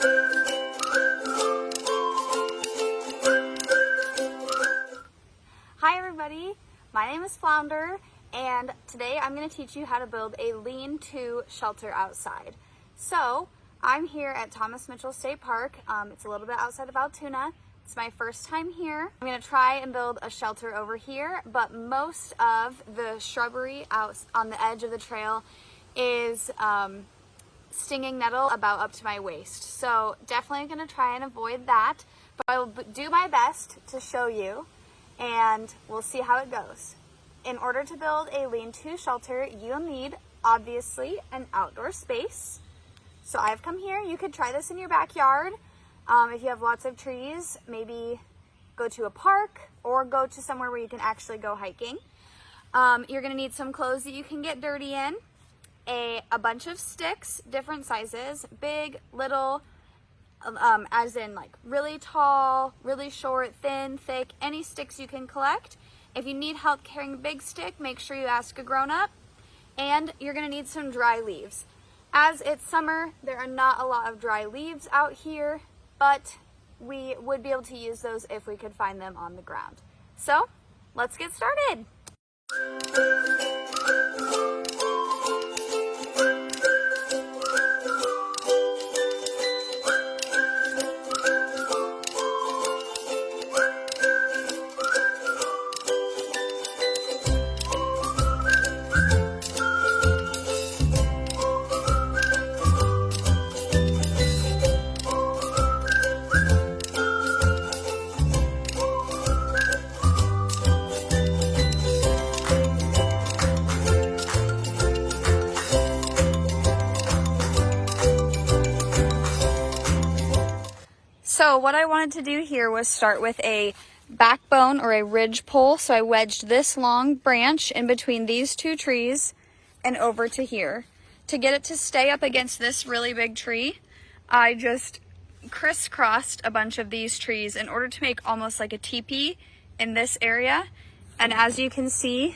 Hi everybody, my name is Flounder, and today I'm going to teach you how to build a lean-to shelter outside. So I'm here at Thomas Mitchell State Park. It's a little bit outside of Altoona. It's my first time here. I'm going to try and build a shelter over here, but most of the shrubbery out on the edge of the trail is stinging nettle about up to my waist. So definitely going to try and avoid that, but I will do my best to show you, and we'll see how it goes. In order to build a lean-to shelter, you'll need, obviously, an outdoor space. So I've come here. You could try this in your backyard. If you have lots of trees, maybe go to a park or go to somewhere where you can actually go hiking. You're going to need some clothes that you can get dirty in, a bunch of sticks, different sizes, big, little, as in like really tall, really short, thin, thick, any sticks you can collect. If you need help carrying a big stick, make sure you ask a grown-up. And you're going to need some dry leaves. As it's summer, there are not a lot of dry leaves out here, but we would be able to use those if we could find them on the ground. So let's get started. So what I wanted to do here was start with a backbone or a ridge pole. So I wedged this long branch in between these two trees and over to here. To get it to stay up against this really big tree, I just crisscrossed a bunch of these trees in order to make almost like a teepee in this area. And as you can see,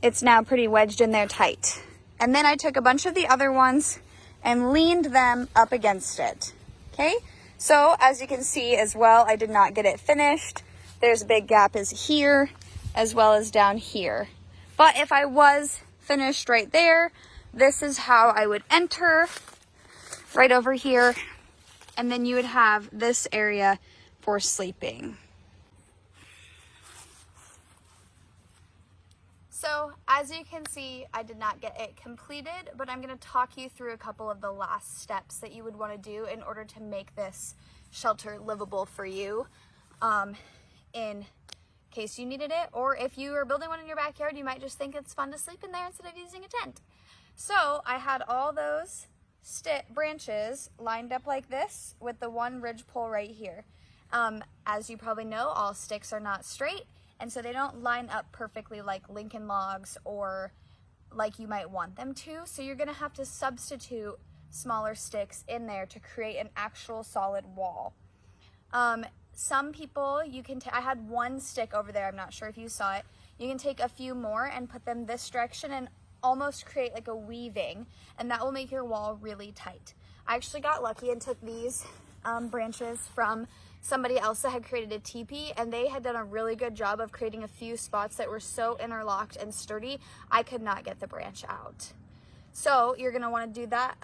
it's now pretty wedged in there tight. And then I took a bunch of the other ones and leaned them up against it. Okay? So as you can see as well, I did not get it finished. There's a big gap is here as well as down here. But if I was finished right there, this is how I would enter right over here. And then you would have this area for sleeping. So as you can see, I did not get it completed, but I'm going to talk you through a couple of the last steps that you would want to do in order to make this shelter livable for you, in case you needed it, or if you are building one in your backyard, you might just think it's fun to sleep in there instead of using a tent. So I had all those branches lined up like this with the one ridge pole right here. As you probably know, all sticks are not straight, and so they don't line up perfectly like Lincoln logs or like you might want them to. So you're gonna have to substitute smaller sticks in there to create an actual solid wall. Some people, I had one stick over there, I'm not sure if you saw it. You can take a few more and put them this direction and almost create like a weaving, and that will make your wall really tight. I actually got lucky and took these branches from somebody else that had created a teepee, and they had done a really good job of creating a few spots that were so interlocked and sturdy, I could not get the branch out. So you're gonna wanna do that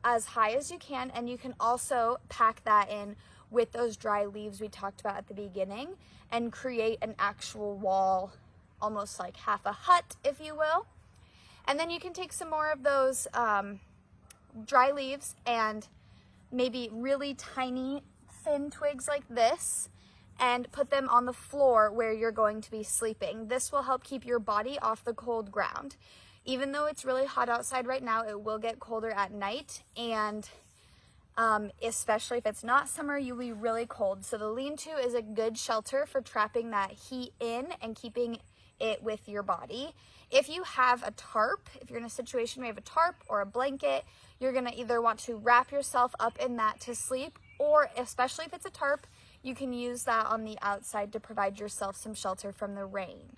as high as you can, and you can also pack that in with those dry leaves we talked about at the beginning and create an actual wall, almost like half a hut, if you will. And then you can take some more of those dry leaves and maybe really tiny thin twigs like this and put them on the floor where you're going to be sleeping. This will help keep your body off the cold ground. Even though it's really hot outside right now, it will get colder at night, and especially if it's not summer, you'll be really cold. So the lean-to is a good shelter for trapping that heat in and keeping it with your body. If you have a tarp, if you're in a situation where you have a tarp or a blanket, you're gonna either want to wrap yourself up in that to sleep, or especially if it's a tarp, you can use that on the outside to provide yourself some shelter from the rain.